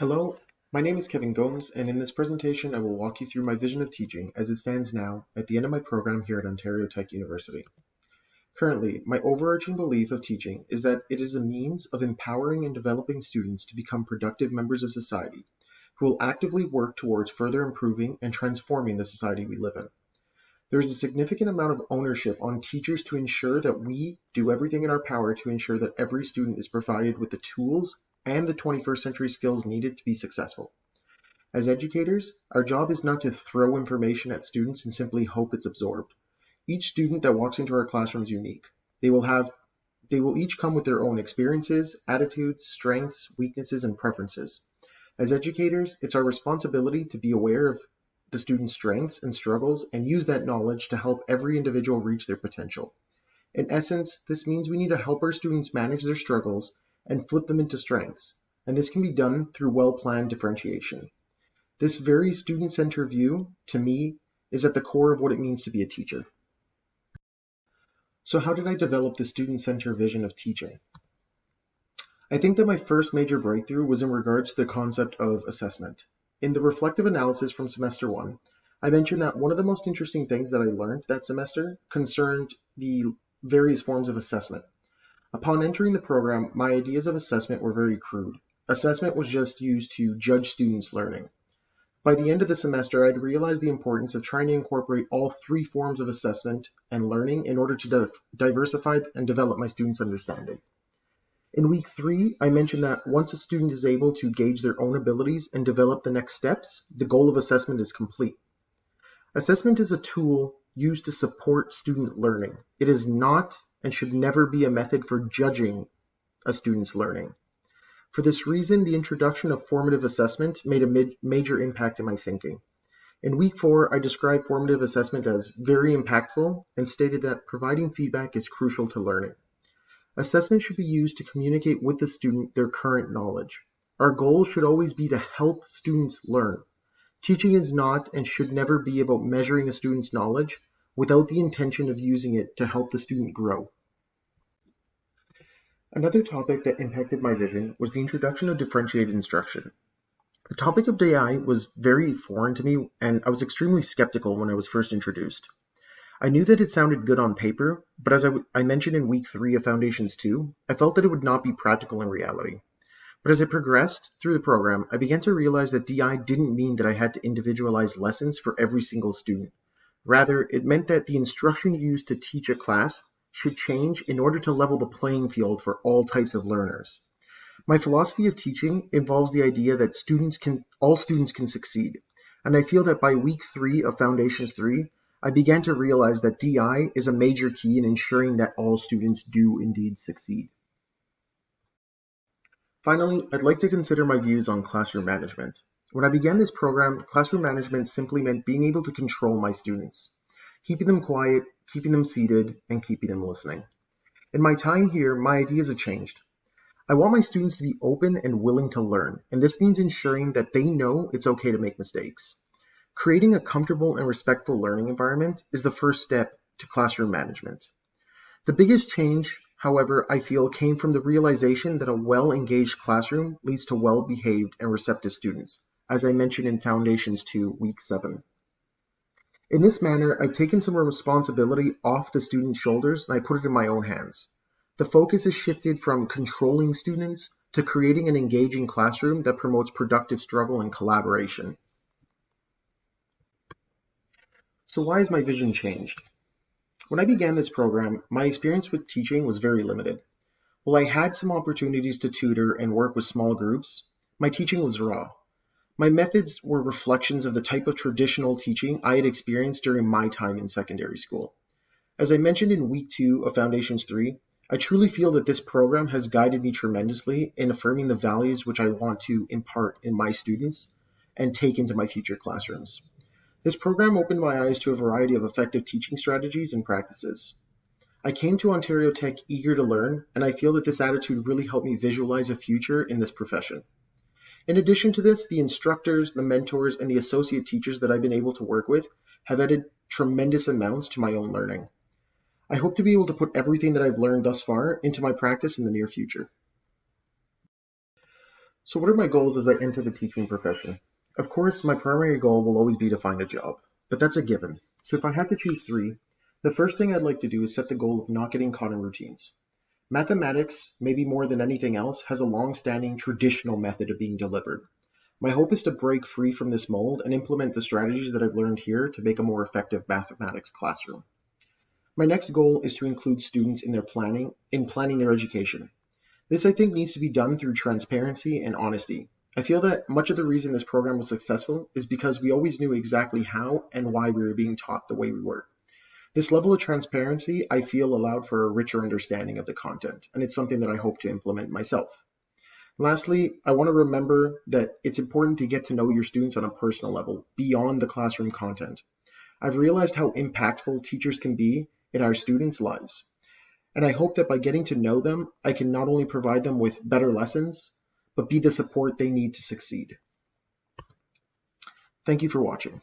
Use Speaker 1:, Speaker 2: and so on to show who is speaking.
Speaker 1: Hello, my name is Kevin Gomes, and in this presentation I will walk you through my vision of teaching as it stands now at the end of my program here at Ontario Tech University. Currently, my overarching belief of teaching is that it is a means of empowering and developing students to become productive members of society who will actively work towards further improving and transforming the society we live in. There is a significant amount of ownership on teachers to ensure that we do everything in our power to ensure that every student is provided with the tools and the 21st century skills needed to be successful. As educators, our job is not to throw information at students and simply hope it's absorbed. Each student that walks into our classroom is unique. They will each come with their own experiences, attitudes, strengths, weaknesses, and preferences. As educators, it's our responsibility to be aware of the student's strengths and struggles and use that knowledge to help every individual reach their potential. In essence, this means we need to help our students manage their struggles and flip them into strengths, and this can be done through well-planned differentiation. This very student-centered view, to me, is at the core of what it means to be a teacher. So how did I develop the student-centered vision of teaching? I think that my first major breakthrough was in regards to the concept of assessment. In the reflective analysis from semester 1, I mentioned that one of the most interesting things that I learned that semester concerned the various forms of assessment. Upon entering the program, my ideas of assessment were very crude. Assessment was just used to judge students' learning. By the end of the semester, I'd realized the importance of trying to incorporate all three forms of assessment and learning in order to diversify and develop my students' understanding. In week 3, I mentioned that once a student is able to gauge their own abilities and develop the next steps, the goal of assessment is complete. Assessment is a tool used to support student learning. It is not and should never be a method for judging a student's learning. For this reason, the introduction of formative assessment made a major impact in my thinking. In week 4, I described formative assessment as very impactful and stated that providing feedback is crucial to learning. Assessment should be used to communicate with the student their current knowledge. Our goal should always be to help students learn. Teaching is not and should never be about measuring a student's knowledge without the intention of using it to help the student grow. Another topic that impacted my vision was the introduction of differentiated instruction. The topic of DI was very foreign to me, and I was extremely skeptical when I was first introduced. I knew that it sounded good on paper, but as I mentioned in week 3 of Foundations 2, I felt that it would not be practical in reality. But as I progressed through the program, I began to realize that DI didn't mean that I had to individualize lessons for every single student. Rather, it meant that the instruction used to teach a class should change in order to level the playing field for all types of learners. My philosophy of teaching involves the idea that all students can succeed, and I feel that by week 3 of Foundations 3, I began to realize that DI is a major key in ensuring that all students do indeed succeed. Finally, I'd like to consider my views on classroom management. When I began this program, classroom management simply meant being able to control my students, keeping them quiet, keeping them seated, and keeping them listening. In my time here, my ideas have changed. I want my students to be open and willing to learn, and this means ensuring that they know it's okay to make mistakes. Creating a comfortable and respectful learning environment is the first step to classroom management. The biggest change, however, I feel came from the realization that a well-engaged classroom leads to well-behaved and receptive students, as I mentioned in Foundations 2, Week 7. In this manner, I've taken some responsibility off the student's shoulders and I put it in my own hands. The focus is shifted from controlling students to creating an engaging classroom that promotes productive struggle and collaboration. So why has my vision changed? When I began this program, my experience with teaching was very limited. While I had some opportunities to tutor and work with small groups, my teaching was raw. My methods were reflections of the type of traditional teaching I had experienced during my time in secondary school. As I mentioned in week 2 of Foundations 3, I truly feel that this program has guided me tremendously in affirming the values which I want to impart in my students and take into my future classrooms. This program opened my eyes to a variety of effective teaching strategies and practices. I came to Ontario Tech eager to learn, and I feel that this attitude really helped me visualize a future in this profession. In addition to this, the instructors, the mentors, and the associate teachers that I've been able to work with have added tremendous amounts to my own learning. I hope to be able to put everything that I've learned thus far into my practice in the near future. So what are my goals as I enter the teaching profession? Of course, my primary goal will always be to find a job, but that's a given. So if I had to choose three, the first thing I'd like to do is set the goal of not getting caught in routines. Mathematics, maybe more than anything else, has a long-standing traditional method of being delivered. My hope is to break free from this mold and implement the strategies that I've learned here to make a more effective mathematics classroom. My next goal is to include students in planning their education. This, I think, needs to be done through transparency and honesty. I feel that much of the reason this program was successful is because we always knew exactly how and why we were being taught the way we were. This level of transparency, I feel, allowed for a richer understanding of the content, and it's something that I hope to implement myself. Lastly, I want to remember that it's important to get to know your students on a personal level, beyond the classroom content. I've realized how impactful teachers can be in our students' lives. And I hope that by getting to know them, I can not only provide them with better lessons, but be the support they need to succeed. Thank you for watching.